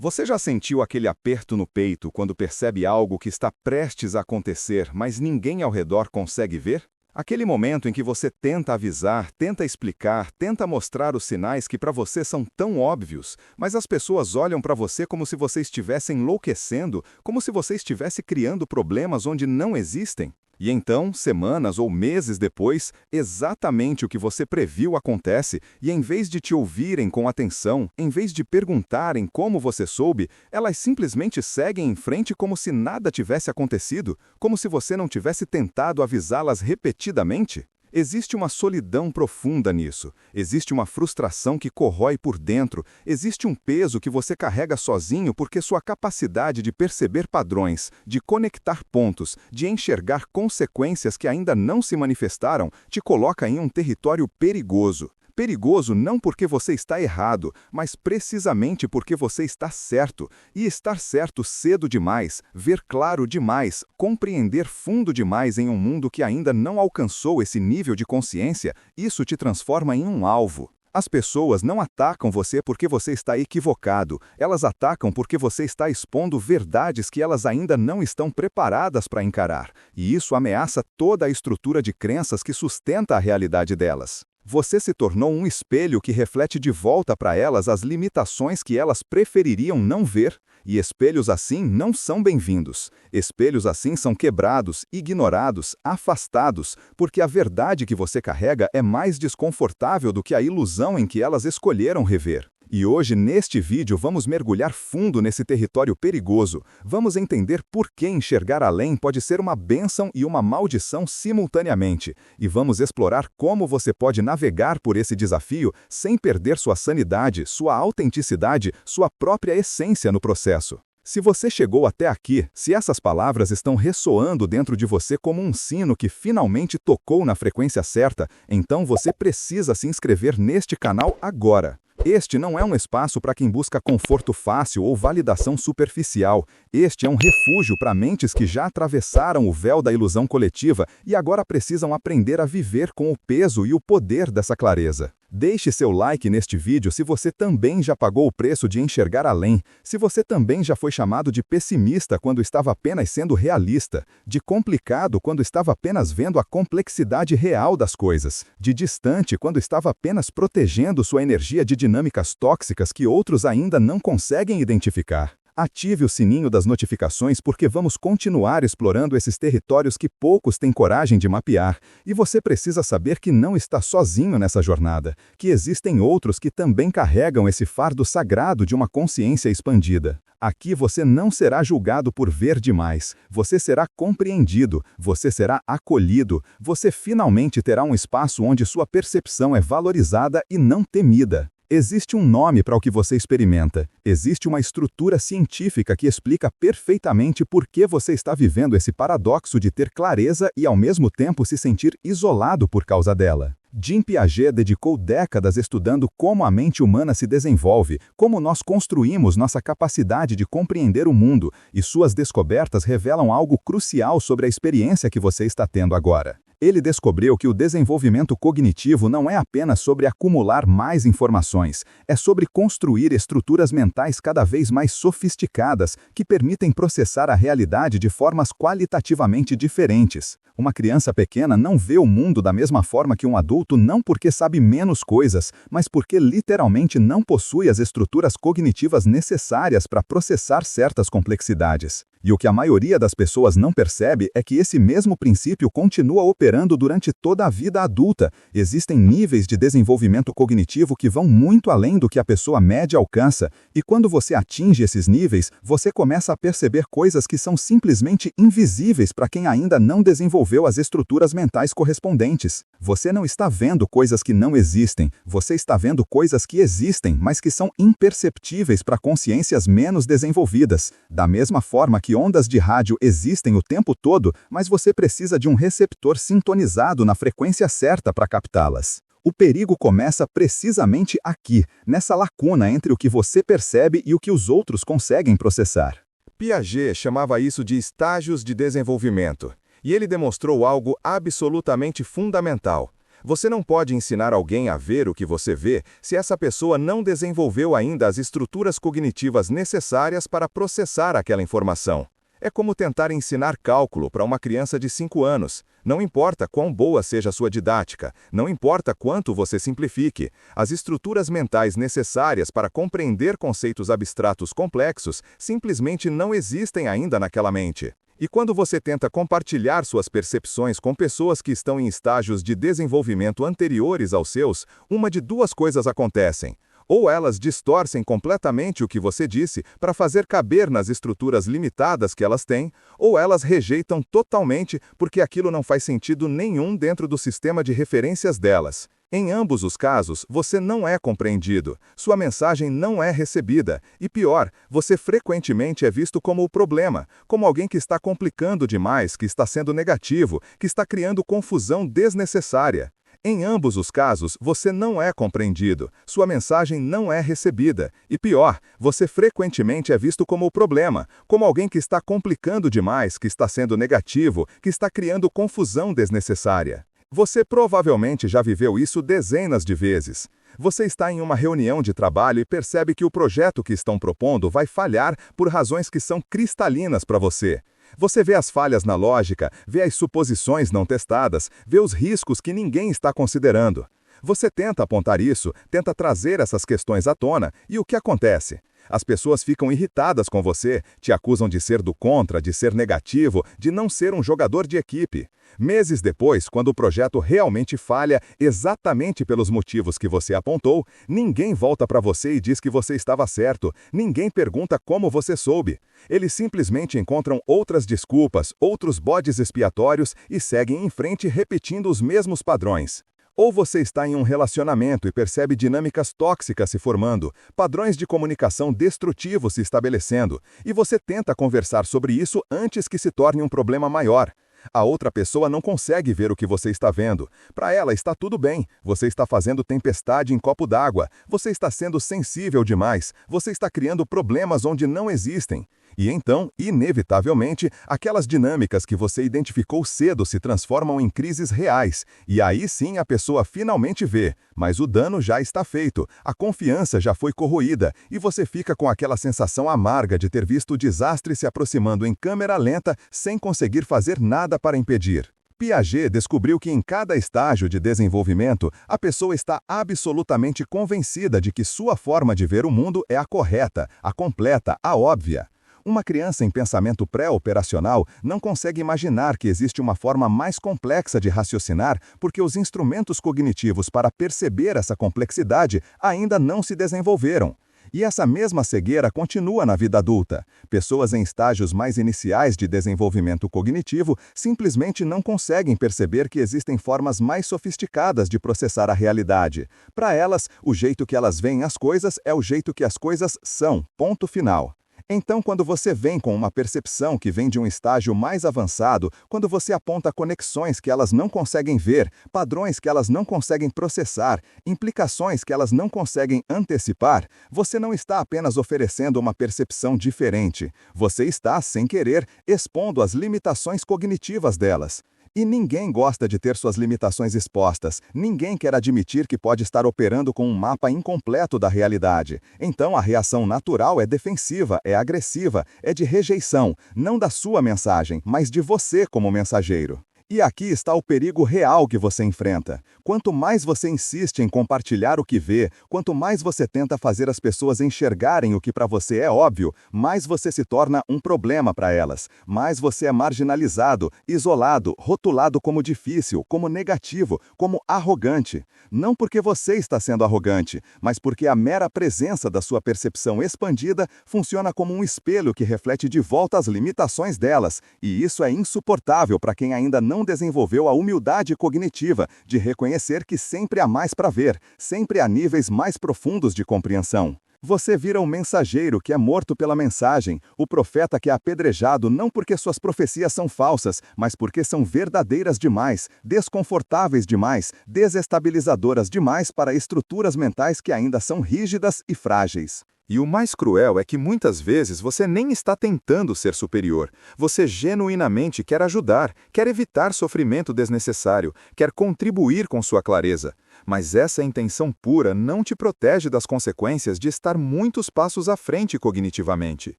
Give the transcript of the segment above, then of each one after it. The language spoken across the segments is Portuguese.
Você já sentiu aquele aperto no peito quando percebe algo que está prestes a acontecer, mas ninguém ao redor consegue ver? Aquele momento em que você tenta avisar, tenta explicar, tenta mostrar os sinais que para você são tão óbvios, mas as pessoas olham para você como se você estivesse enlouquecendo, como se você estivesse criando problemas onde não existem. E então, semanas ou meses depois, exatamente o que você previu acontece, e em vez de te ouvirem com atenção, em vez de perguntarem como você soube, elas simplesmente seguem em frente como se nada tivesse acontecido, como se você não tivesse tentado avisá-las repetidamente. Existe uma solidão profunda nisso, existe uma frustração que corrói por dentro, existe um peso que você carrega sozinho porque sua capacidade de perceber padrões, de conectar pontos, de enxergar consequências que ainda não se manifestaram, te coloca em um território perigoso. Perigoso não porque você está errado, mas precisamente porque você está certo. E estar certo cedo demais, ver claro demais, compreender fundo demais em um mundo que ainda não alcançou esse nível de consciência, isso te transforma em um alvo. As pessoas não atacam você porque você está equivocado, elas atacam porque você está expondo verdades que elas ainda não estão preparadas para encarar, e isso ameaça toda a estrutura de crenças que sustenta a realidade delas. Você se tornou um espelho que reflete de volta para elas as limitações que elas prefeririam não ver, e espelhos assim não são bem-vindos. Espelhos assim são quebrados, ignorados, afastados, porque a verdade que você carrega é mais desconfortável do que a ilusão em que elas escolheram rever. E hoje, neste vídeo, vamos mergulhar fundo nesse território perigoso. Vamos entender por que enxergar além pode ser uma bênção e uma maldição simultaneamente. E vamos explorar como você pode navegar por esse desafio sem perder sua sanidade, sua autenticidade, sua própria essência no processo. Se você chegou até aqui, se essas palavras estão ressoando dentro de você como um sino que finalmente tocou na frequência certa, então você precisa se inscrever neste canal agora. Este não é um espaço para quem busca conforto fácil ou validação superficial. Este é um refúgio para mentes que já atravessaram o véu da ilusão coletiva e agora precisam aprender a viver com o peso e o poder dessa clareza. Deixe seu like neste vídeo se você também já pagou o preço de enxergar além, se você também já foi chamado de pessimista quando estava apenas sendo realista, de complicado quando estava apenas vendo a complexidade real das coisas, de distante quando estava apenas protegendo sua energia de dinâmicas tóxicas que outros ainda não conseguem identificar. Ative o sininho das notificações porque vamos continuar explorando esses territórios que poucos têm coragem de mapear. E você precisa saber que não está sozinho nessa jornada, que existem outros que também carregam esse fardo sagrado de uma consciência expandida. Aqui você não será julgado por ver demais, você será compreendido, você será acolhido, você finalmente terá um espaço onde sua percepção é valorizada e não temida. Existe um nome para o que você experimenta. Existe uma estrutura científica que explica perfeitamente por que você está vivendo esse paradoxo de ter clareza e ao mesmo tempo se sentir isolado por causa dela. Jim Piaget dedicou décadas estudando como a mente humana se desenvolve, como nós construímos nossa capacidade de compreender o mundo, e suas descobertas revelam algo crucial sobre a experiência que você está tendo agora. Ele descobriu que o desenvolvimento cognitivo não é apenas sobre acumular mais informações, é sobre construir estruturas mentais cada vez mais sofisticadas que permitem processar a realidade de formas qualitativamente diferentes. Uma criança pequena não vê o mundo da mesma forma que um adulto não porque sabe menos coisas, mas porque literalmente não possui as estruturas cognitivas necessárias para processar certas complexidades. E o que a maioria das pessoas não percebe é que esse mesmo princípio continua operando durante toda a vida adulta. Existem níveis de desenvolvimento cognitivo que vão muito além do que a pessoa média alcança, e quando você atinge esses níveis, você começa a perceber coisas que são simplesmente invisíveis para quem ainda não desenvolveu as estruturas mentais correspondentes. Você não está vendo coisas que não existem, você está vendo coisas que existem, mas que são imperceptíveis para consciências menos desenvolvidas. Da mesma forma que ondas de rádio existem o tempo todo, mas você precisa de um receptor sintonizado na frequência certa para captá-las. O perigo começa precisamente aqui, nessa lacuna entre o que você percebe e o que os outros conseguem processar. Piaget chamava isso de estágios de desenvolvimento, e ele demonstrou algo absolutamente fundamental. Você não pode ensinar alguém a ver o que você vê se essa pessoa não desenvolveu ainda as estruturas cognitivas necessárias para processar aquela informação. É como tentar ensinar cálculo para uma criança de 5 anos. Não importa quão boa seja a sua didática, não importa quanto você simplifique, as estruturas mentais necessárias para compreender conceitos abstratos complexos simplesmente não existem ainda naquela mente. E quando você tenta compartilhar suas percepções com pessoas que estão em estágios de desenvolvimento anteriores aos seus, uma de duas coisas acontecem. Ou elas distorcem completamente o que você disse para fazer caber nas estruturas limitadas que elas têm, ou elas rejeitam totalmente porque aquilo não faz sentido nenhum dentro do sistema de referências delas. Em ambos os casos, você não é compreendido, sua mensagem não é recebida, e pior, você frequentemente é visto como o problema, como alguém que está complicando demais, que está sendo negativo, que está criando confusão desnecessária. Em ambos os casos, você não é compreendido, sua mensagem não é recebida, e pior, você frequentemente é visto como o problema, como alguém que está complicando demais, que está sendo negativo, que está criando confusão desnecessária. Você provavelmente já viveu isso dezenas de vezes. Você está em uma reunião de trabalho e percebe que o projeto que estão propondo vai falhar por razões que são cristalinas para você. Você vê as falhas na lógica, vê as suposições não testadas, vê os riscos que ninguém está considerando. Você tenta apontar isso, tenta trazer essas questões à tona, e o que acontece? As pessoas ficam irritadas com você, te acusam de ser do contra, de ser negativo, de não ser um jogador de equipe. Meses depois, quando o projeto realmente falha, exatamente pelos motivos que você apontou, ninguém volta para você e diz que você estava certo, ninguém pergunta como você soube. Eles simplesmente encontram outras desculpas, outros bodes expiatórios e seguem em frente repetindo os mesmos padrões. Ou você está em um relacionamento e percebe dinâmicas tóxicas se formando, padrões de comunicação destrutivos se estabelecendo, e você tenta conversar sobre isso antes que se torne um problema maior. A outra pessoa não consegue ver o que você está vendo. Para ela está tudo bem, você está fazendo tempestade em copo d'água, você está sendo sensível demais, você está criando problemas onde não existem. E então, inevitavelmente, aquelas dinâmicas que você identificou cedo se transformam em crises reais, e aí sim a pessoa finalmente vê, mas o dano já está feito, a confiança já foi corroída, e você fica com aquela sensação amarga de ter visto o desastre se aproximando em câmera lenta sem conseguir fazer nada para impedir. Piaget descobriu que em cada estágio de desenvolvimento, a pessoa está absolutamente convencida de que sua forma de ver o mundo é a correta, a completa, a óbvia. Uma criança em pensamento pré-operacional não consegue imaginar que existe uma forma mais complexa de raciocinar porque os instrumentos cognitivos para perceber essa complexidade ainda não se desenvolveram. E essa mesma cegueira continua na vida adulta. Pessoas em estágios mais iniciais de desenvolvimento cognitivo simplesmente não conseguem perceber que existem formas mais sofisticadas de processar a realidade. Para elas, o jeito que elas veem as coisas é o jeito que as coisas são, ponto final. Então, quando você vem com uma percepção que vem de um estágio mais avançado, quando você aponta conexões que elas não conseguem ver, padrões que elas não conseguem processar, implicações que elas não conseguem antecipar, você não está apenas oferecendo uma percepção diferente. Você está, sem querer, expondo as limitações cognitivas delas. E ninguém gosta de ter suas limitações expostas, ninguém quer admitir que pode estar operando com um mapa incompleto da realidade. Então a reação natural é defensiva, é agressiva, é de rejeição, não da sua mensagem, mas de você como mensageiro. E aqui está o perigo real que você enfrenta. Quanto mais você insiste em compartilhar o que vê, quanto mais você tenta fazer as pessoas enxergarem o que para você é óbvio, mais você se torna um problema para elas. Mais você é marginalizado, isolado, rotulado como difícil, como negativo, como arrogante. Não porque você está sendo arrogante, mas porque a mera presença da sua percepção expandida funciona como um espelho que reflete de volta as limitações delas. E isso é insuportável para quem ainda não desenvolveu a humildade cognitiva de reconhecer que sempre há mais para ver, sempre há níveis mais profundos de compreensão. Você vira um mensageiro que é morto pela mensagem, o profeta que é apedrejado não porque suas profecias são falsas, mas porque são verdadeiras demais, desconfortáveis demais, desestabilizadoras demais para estruturas mentais que ainda são rígidas e frágeis. E o mais cruel é que muitas vezes você nem está tentando ser superior. Você genuinamente quer ajudar, quer evitar sofrimento desnecessário, quer contribuir com sua clareza. Mas essa intenção pura não te protege das consequências de estar muitos passos à frente cognitivamente.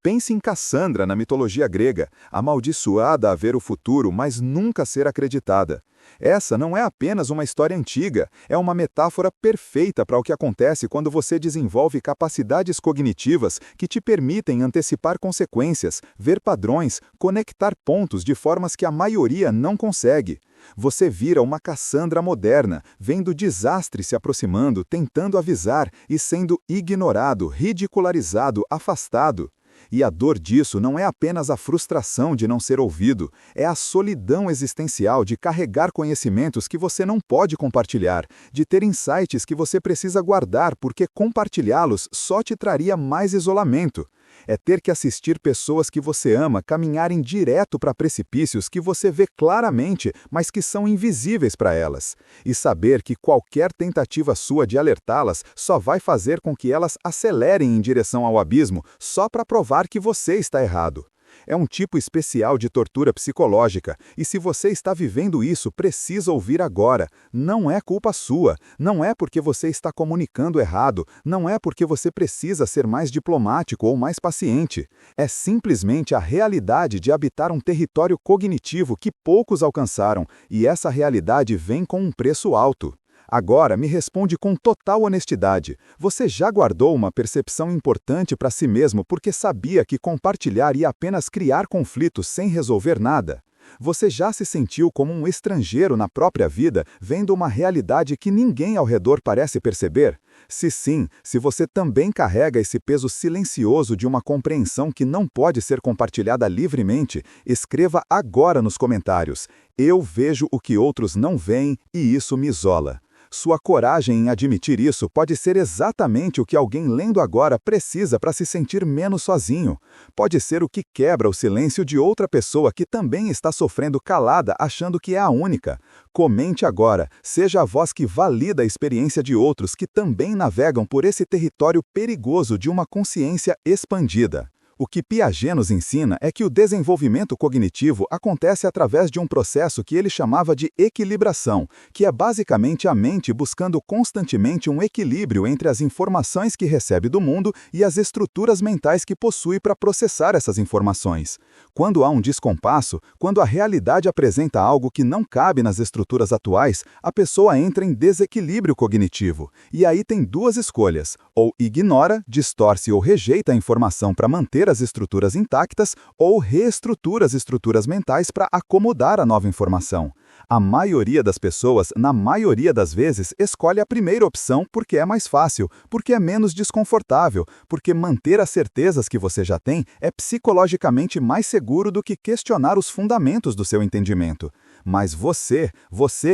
Pense em Cassandra na mitologia grega, amaldiçoada a ver o futuro, mas nunca ser acreditada. Essa não é apenas uma história antiga, é uma metáfora perfeita para o que acontece quando você desenvolve capacidades cognitivas que te permitem antecipar consequências, ver padrões, conectar pontos de formas que a maioria não consegue. Você vira uma Cassandra moderna, vendo desastre se aproximando, tentando avisar e sendo ignorado, ridicularizado, afastado. E a dor disso não é apenas a frustração de não ser ouvido, é a solidão existencial de carregar conhecimentos que você não pode compartilhar, de ter insights que você precisa guardar porque compartilhá-los só te traria mais isolamento. É ter que assistir pessoas que você ama caminharem direto para precipícios que você vê claramente, mas que são invisíveis para elas. E saber que qualquer tentativa sua de alertá-las só vai fazer com que elas acelerem em direção ao abismo, só para provar que você está errado. É um tipo especial de tortura psicológica, e se você está vivendo isso, precisa ouvir agora. Não é culpa sua, não é porque você está comunicando errado, não é porque você precisa ser mais diplomático ou mais paciente. É simplesmente a realidade de habitar um território cognitivo que poucos alcançaram, e essa realidade vem com um preço alto. Agora, me responde com total honestidade. Você já guardou uma percepção importante para si mesmo porque sabia que compartilhar ia apenas criar conflitos sem resolver nada? Você já se sentiu como um estrangeiro na própria vida, vendo uma realidade que ninguém ao redor parece perceber? Se sim, se você também carrega esse peso silencioso de uma compreensão que não pode ser compartilhada livremente, escreva agora nos comentários: "Eu vejo o que outros não veem e isso me isola." Sua coragem em admitir isso pode ser exatamente o que alguém lendo agora precisa para se sentir menos sozinho. Pode ser o que quebra o silêncio de outra pessoa que também está sofrendo calada achando que é a única. Comente agora, seja a voz que valida a experiência de outros que também navegam por esse território perigoso de uma consciência expandida. O que Piaget nos ensina é que o desenvolvimento cognitivo acontece através de um processo que ele chamava de equilibração, que é basicamente a mente buscando constantemente um equilíbrio entre as informações que recebe do mundo e as estruturas mentais que possui para processar essas informações. Quando há um descompasso, quando a realidade apresenta algo que não cabe nas estruturas atuais, a pessoa entra em desequilíbrio cognitivo. E aí tem duas escolhas: ou ignora, distorce ou rejeita a informação para manter as estruturas intactas, ou reestrutura as estruturas mentais para acomodar a nova informação. A maioria das pessoas, na maioria das vezes, escolhe a primeira opção porque é mais fácil, porque é menos desconfortável, porque manter as certezas que você já tem é psicologicamente mais seguro do que questionar os fundamentos do seu entendimento. Mas você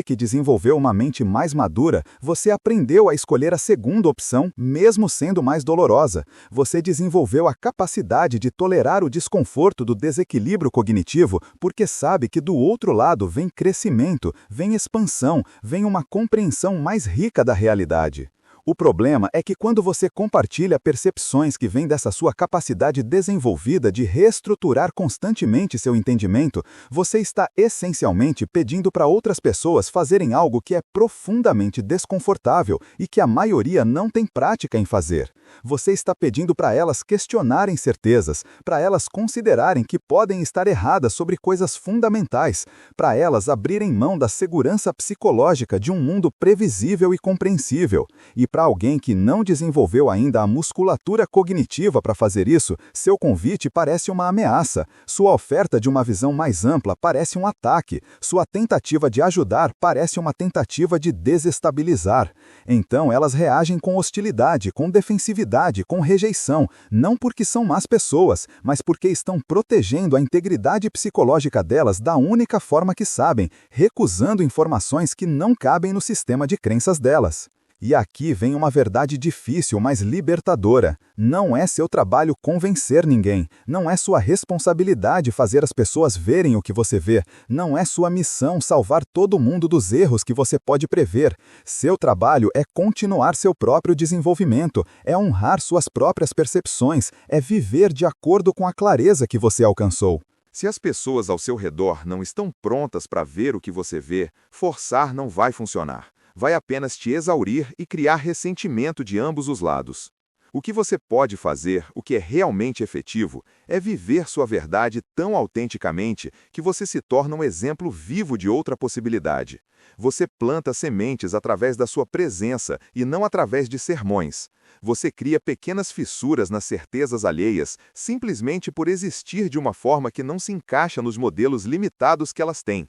que desenvolveu uma mente mais madura, você aprendeu a escolher a segunda opção, mesmo sendo mais dolorosa. Você desenvolveu a capacidade de tolerar o desconforto do desequilíbrio cognitivo, porque sabe que do outro lado vem crescimento, vem expansão, vem uma compreensão mais rica da realidade. O problema é que quando você compartilha percepções que vêm dessa sua capacidade desenvolvida de reestruturar constantemente seu entendimento, você está essencialmente pedindo para outras pessoas fazerem algo que é profundamente desconfortável e que a maioria não tem prática em fazer. Você está pedindo para elas questionarem certezas, para elas considerarem que podem estar erradas sobre coisas fundamentais, para elas abrirem mão da segurança psicológica de um mundo previsível e compreensível. E para alguém que não desenvolveu ainda a musculatura cognitiva para fazer isso, seu convite parece uma ameaça, sua oferta de uma visão mais ampla parece um ataque, sua tentativa de ajudar parece uma tentativa de desestabilizar. Então elas reagem com hostilidade, com defensividade, com rejeição, não porque são más pessoas, mas porque estão protegendo a integridade psicológica delas da única forma que sabem, recusando informações que não cabem no sistema de crenças delas. E aqui vem uma verdade difícil, mas libertadora. Não é seu trabalho convencer ninguém. Não é sua responsabilidade fazer as pessoas verem o que você vê. Não é sua missão salvar todo mundo dos erros que você pode prever. Seu trabalho é continuar seu próprio desenvolvimento, é honrar suas próprias percepções, é viver de acordo com a clareza que você alcançou. Se as pessoas ao seu redor não estão prontas para ver o que você vê, forçar não vai funcionar. Vai apenas te exaurir e criar ressentimento de ambos os lados. O que você pode fazer, o que é realmente efetivo, é viver sua verdade tão autenticamente que você se torna um exemplo vivo de outra possibilidade. Você planta sementes através da sua presença e não através de sermões. Você cria pequenas fissuras nas certezas alheias, simplesmente por existir de uma forma que não se encaixa nos modelos limitados que elas têm.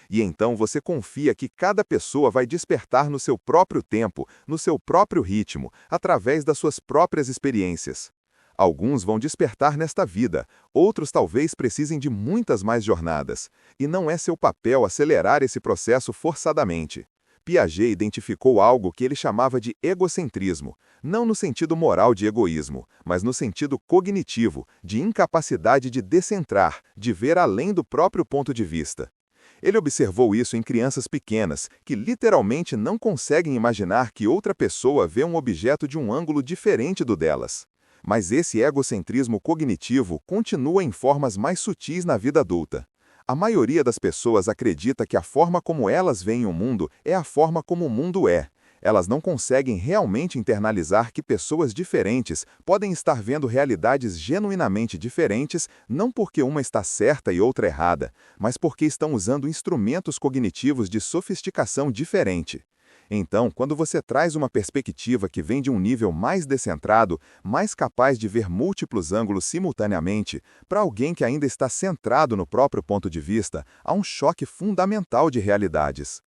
E então você confia que cada pessoa vai despertar no seu próprio tempo, no seu próprio ritmo, através das suas próprias experiências. Alguns vão despertar nesta vida, outros talvez precisem de muitas mais jornadas, e não é seu papel acelerar esse processo forçadamente. Piaget identificou algo que ele chamava de egocentrismo, não no sentido moral de egoísmo, mas no sentido cognitivo, de incapacidade de descentrar, de ver além do próprio ponto de vista. Ele observou isso em crianças pequenas, que literalmente não conseguem imaginar que outra pessoa vê um objeto de um ângulo diferente do delas. Mas esse egocentrismo cognitivo continua em formas mais sutis na vida adulta. A maioria das pessoas acredita que a forma como elas veem o mundo é a forma como o mundo é. Elas não conseguem realmente internalizar que pessoas diferentes podem estar vendo realidades genuinamente diferentes, não porque uma está certa e outra errada, mas porque estão usando instrumentos cognitivos de sofisticação diferente. Então, quando você traz uma perspectiva que vem de um nível mais descentrado, mais capaz de ver múltiplos ângulos simultaneamente, para alguém que ainda está centrado no próprio ponto de vista, há um choque fundamental de realidades.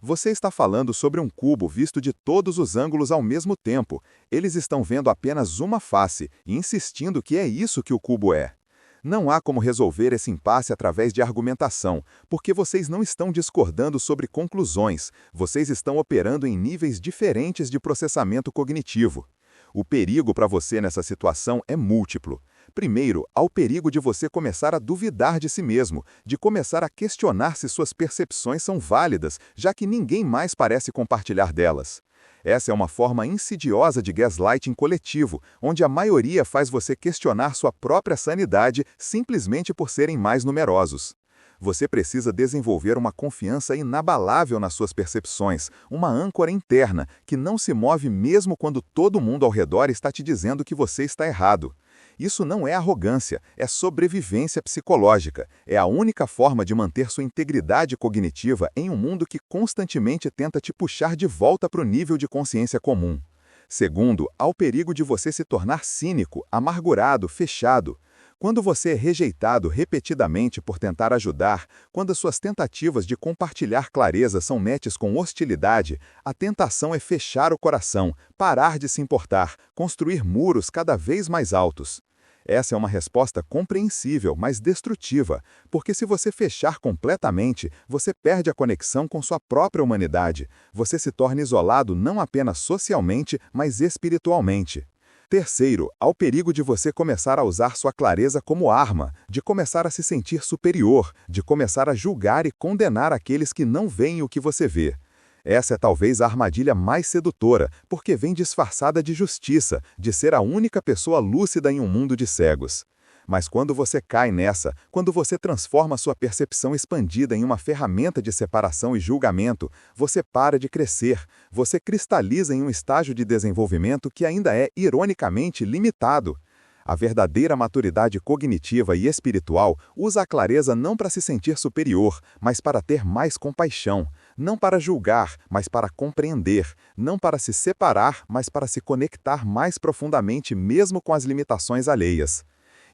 Você está falando sobre um cubo visto de todos os ângulos ao mesmo tempo. Eles estão vendo apenas uma face e insistindo que é isso que o cubo é. Não há como resolver esse impasse através de argumentação, porque vocês não estão discordando sobre conclusões, vocês estão operando em níveis diferentes de processamento cognitivo. O perigo para você nessa situação é múltiplo. Primeiro, há o perigo de você começar a duvidar de si mesmo, de começar a questionar se suas percepções são válidas, já que ninguém mais parece compartilhar delas. Essa é uma forma insidiosa de gaslighting coletivo, onde a maioria faz você questionar sua própria sanidade simplesmente por serem mais numerosos. Você precisa desenvolver uma confiança inabalável nas suas percepções, uma âncora interna que não se move mesmo quando todo mundo ao redor está te dizendo que você está errado. Isso não é arrogância, é sobrevivência psicológica. É a única forma de manter sua integridade cognitiva em um mundo que constantemente tenta te puxar de volta para o nível de consciência comum. Segundo, há o perigo de você se tornar cínico, amargurado, fechado. Quando você é rejeitado repetidamente por tentar ajudar, quando as suas tentativas de compartilhar clareza são metes com hostilidade, a tentação é fechar o coração, parar de se importar, construir muros cada vez mais altos. Essa é uma resposta compreensível, mas destrutiva, porque se você fechar completamente, você perde a conexão com sua própria humanidade. Você se torna isolado não apenas socialmente, mas espiritualmente. Terceiro, há o perigo de você começar a usar sua clareza como arma, de começar a se sentir superior, de começar a julgar e condenar aqueles que não veem o que você vê. Essa é talvez a armadilha mais sedutora, porque vem disfarçada de justiça, de ser a única pessoa lúcida em um mundo de cegos. Mas quando você cai nessa, quando você transforma sua percepção expandida em uma ferramenta de separação e julgamento, você para de crescer, você cristaliza em um estágio de desenvolvimento que ainda é, ironicamente, limitado. A verdadeira maturidade cognitiva e espiritual usa a clareza não para se sentir superior, mas para ter mais compaixão, não para julgar, mas para compreender, não para se separar, mas para se conectar mais profundamente mesmo com as limitações alheias.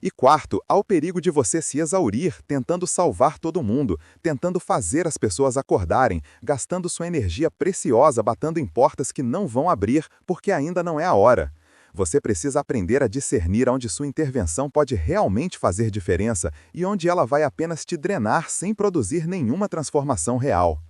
E quarto, há o perigo de você se exaurir tentando salvar todo mundo, tentando fazer as pessoas acordarem, gastando sua energia preciosa batendo em portas que não vão abrir porque ainda não é a hora. Você precisa aprender a discernir onde sua intervenção pode realmente fazer diferença e onde ela vai apenas te drenar sem produzir nenhuma transformação real.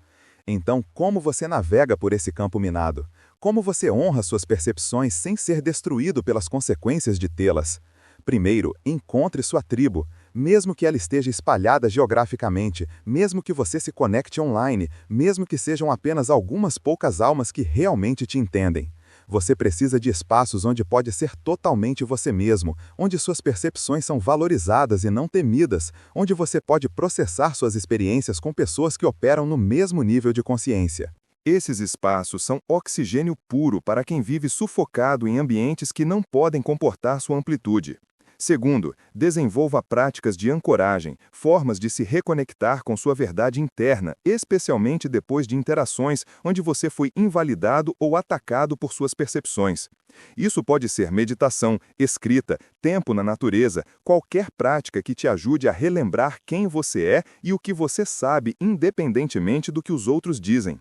Então, como você navega por esse campo minado? Como você honra suas percepções sem ser destruído pelas consequências de tê-las? Primeiro, encontre sua tribo. Mesmo que ela esteja espalhada geograficamente, mesmo que você se conecte online, mesmo que sejam apenas algumas poucas almas que realmente te entendem. Você precisa de espaços onde pode ser totalmente você mesmo, onde suas percepções são valorizadas e não temidas, onde você pode processar suas experiências com pessoas que operam no mesmo nível de consciência. Esses espaços são oxigênio puro para quem vive sufocado em ambientes que não podem comportar sua amplitude. Segundo, desenvolva práticas de ancoragem, formas de se reconectar com sua verdade interna, especialmente depois de interações onde você foi invalidado ou atacado por suas percepções. Isso pode ser meditação, escrita, tempo na natureza, qualquer prática que te ajude a relembrar quem você é e o que você sabe, independentemente do que os outros dizem.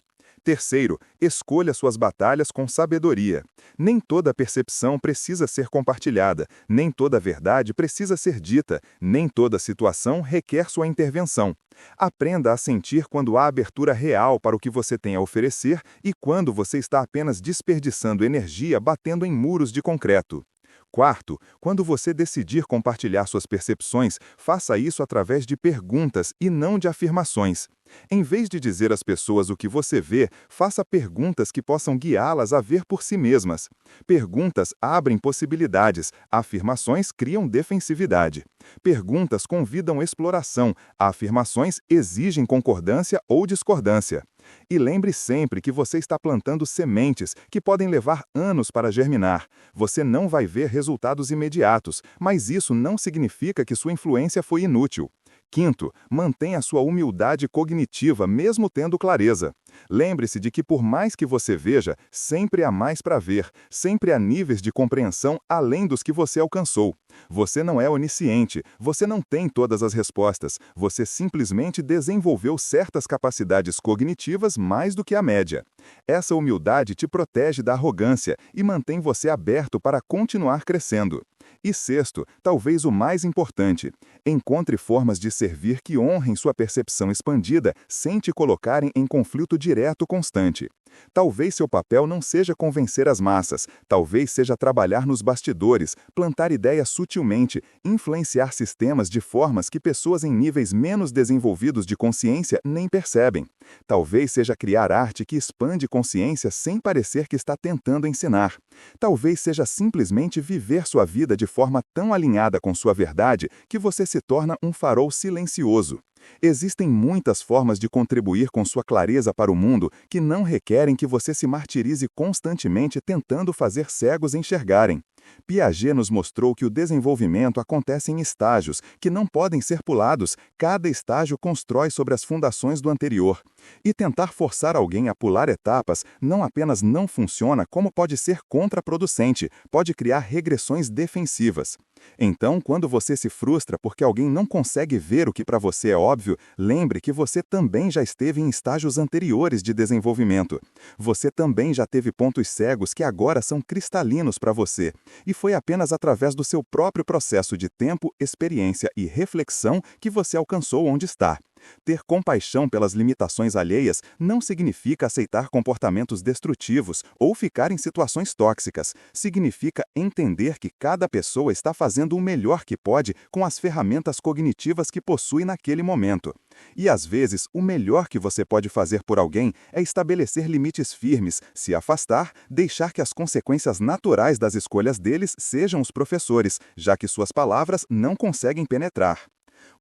Terceiro, escolha suas batalhas com sabedoria. Nem toda percepção precisa ser compartilhada, nem toda verdade precisa ser dita, nem toda situação requer sua intervenção. Aprenda a sentir quando há abertura real para o que você tem a oferecer e quando você está apenas desperdiçando energia batendo em muros de concreto. Quarto, quando você decidir compartilhar suas percepções, faça isso através de perguntas e não de afirmações. Em vez de dizer às pessoas o que você vê, faça perguntas que possam guiá-las a ver por si mesmas. Perguntas abrem possibilidades, afirmações criam defensividade. Perguntas convidam exploração, afirmações exigem concordância ou discordância. E lembre sempre que você está plantando sementes que podem levar anos para germinar. Você não vai ver resultados imediatos, mas isso não significa que sua influência foi inútil. Quinto, mantenha sua humildade cognitiva mesmo tendo clareza. Lembre-se de que por mais que você veja, sempre há mais para ver, sempre há níveis de compreensão além dos que você alcançou. Você não é onisciente, você não tem todas as respostas, você simplesmente desenvolveu certas capacidades cognitivas mais do que a média. Essa humildade te protege da arrogância e mantém você aberto para continuar crescendo. E sexto, talvez o mais importante, encontre formas de servir que honrem sua percepção expandida sem te colocarem em conflito direto constante. Talvez seu papel não seja convencer as massas, talvez seja trabalhar nos bastidores, plantar ideias sutilmente, influenciar sistemas de formas que pessoas em níveis menos desenvolvidos de consciência nem percebem. Talvez seja criar arte que expande consciência sem parecer que está tentando ensinar. Talvez seja simplesmente viver sua vida de forma tão alinhada com sua verdade que você se torna um farol silencioso. Existem muitas formas de contribuir com sua clareza para o mundo que não requerem que você se martirize constantemente tentando fazer cegos enxergarem. Piaget nos mostrou que o desenvolvimento acontece em estágios, que não podem ser pulados, cada estágio constrói sobre as fundações do anterior. E tentar forçar alguém a pular etapas não apenas não funciona, como pode ser contraproducente, pode criar regressões defensivas. Então, quando você se frustra porque alguém não consegue ver o que para você é óbvio, lembre que você também já esteve em estágios anteriores de desenvolvimento. Você também já teve pontos cegos que agora são cristalinos para você. E foi apenas através do seu próprio processo de tempo, experiência e reflexão que você alcançou onde está. Ter compaixão pelas limitações alheias não significa aceitar comportamentos destrutivos ou ficar em situações tóxicas. Significa entender que cada pessoa está fazendo o melhor que pode com as ferramentas cognitivas que possui naquele momento. E às vezes, o melhor que você pode fazer por alguém é estabelecer limites firmes, se afastar, deixar que as consequências naturais das escolhas deles sejam os professores, já que suas palavras não conseguem penetrar.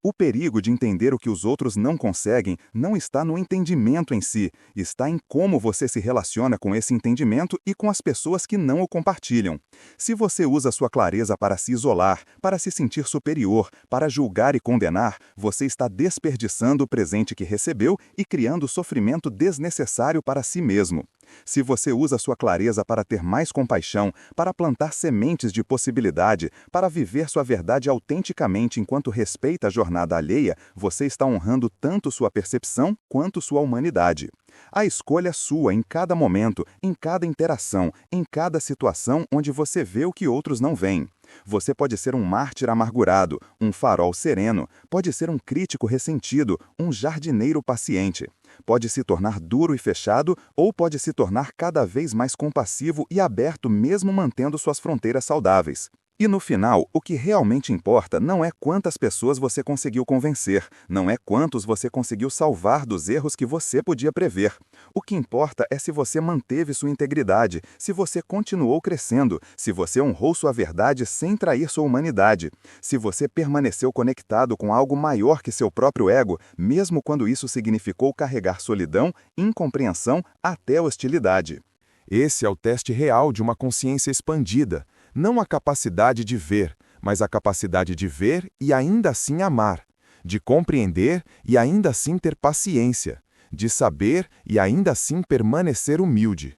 O perigo de entender o que os outros não conseguem não está no entendimento em si, está em como você se relaciona com esse entendimento e com as pessoas que não o compartilham. Se você usa sua clareza para se isolar, para se sentir superior, para julgar e condenar, você está desperdiçando o presente que recebeu e criando sofrimento desnecessário para si mesmo. Se você usa sua clareza para ter mais compaixão, para plantar sementes de possibilidade, para viver sua verdade autenticamente enquanto respeita a jornada alheia, você está honrando tanto sua percepção quanto sua humanidade. A escolha é sua em cada momento, em cada interação, em cada situação onde você vê o que outros não veem. Você pode ser um mártir amargurado, um farol sereno, pode ser um crítico ressentido, um jardineiro paciente. Pode se tornar duro e fechado, ou pode se tornar cada vez mais compassivo e aberto mesmo mantendo suas fronteiras saudáveis. E no final, o que realmente importa não é quantas pessoas você conseguiu convencer, não é quantos você conseguiu salvar dos erros que você podia prever. O que importa é se você manteve sua integridade, se você continuou crescendo, se você honrou sua verdade sem trair sua humanidade, se você permaneceu conectado com algo maior que seu próprio ego, mesmo quando isso significou carregar solidão, incompreensão, até hostilidade. Esse é o teste real de uma consciência expandida. Não a capacidade de ver, mas a capacidade de ver e ainda assim amar, de compreender e ainda assim ter paciência, de saber e ainda assim permanecer humilde.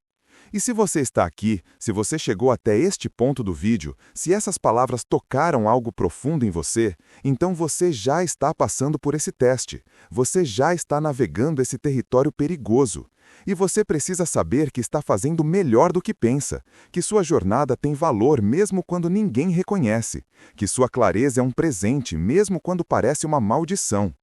E se você está aqui, se você chegou até este ponto do vídeo, se essas palavras tocaram algo profundo em você, então você já está passando por esse teste, você já está navegando esse território perigoso. E você precisa saber que está fazendo melhor do que pensa, que sua jornada tem valor mesmo quando ninguém reconhece, que sua clareza é um presente mesmo quando parece uma maldição.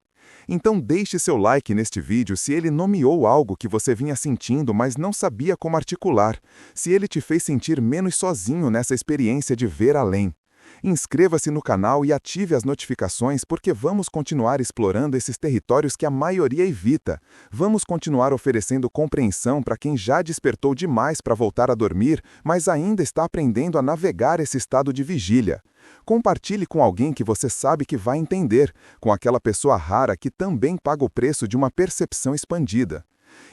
Então deixe seu like neste vídeo se ele nomeou algo que você vinha sentindo, mas não sabia como articular, se ele te fez sentir menos sozinho nessa experiência de ver além. Inscreva-se no canal e ative as notificações porque vamos continuar explorando esses territórios que a maioria evita. Vamos continuar oferecendo compreensão para quem já despertou demais para voltar a dormir, mas ainda está aprendendo a navegar esse estado de vigília. Compartilhe com alguém que você sabe que vai entender, com aquela pessoa rara que também paga o preço de uma percepção expandida.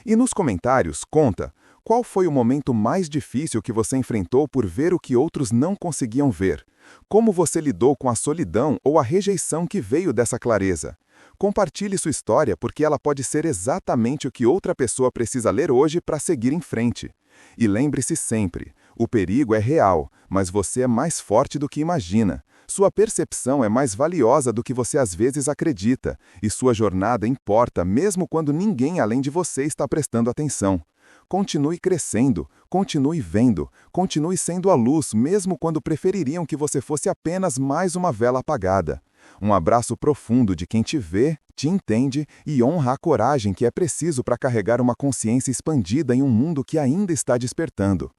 E nos comentários, conta, qual foi o momento mais difícil que você enfrentou por ver o que outros não conseguiam ver? Como você lidou com a solidão ou a rejeição que veio dessa clareza? Compartilhe sua história porque ela pode ser exatamente o que outra pessoa precisa ler hoje para seguir em frente. E lembre-se sempre, o perigo é real, mas você é mais forte do que imagina. Sua percepção é mais valiosa do que você às vezes acredita, e sua jornada importa mesmo quando ninguém além de você está prestando atenção. Continue crescendo, continue vendo, continue sendo a luz mesmo quando prefeririam que você fosse apenas mais uma vela apagada. Um abraço profundo de quem te vê, te entende e honra a coragem que é preciso para carregar uma consciência expandida em um mundo que ainda está despertando.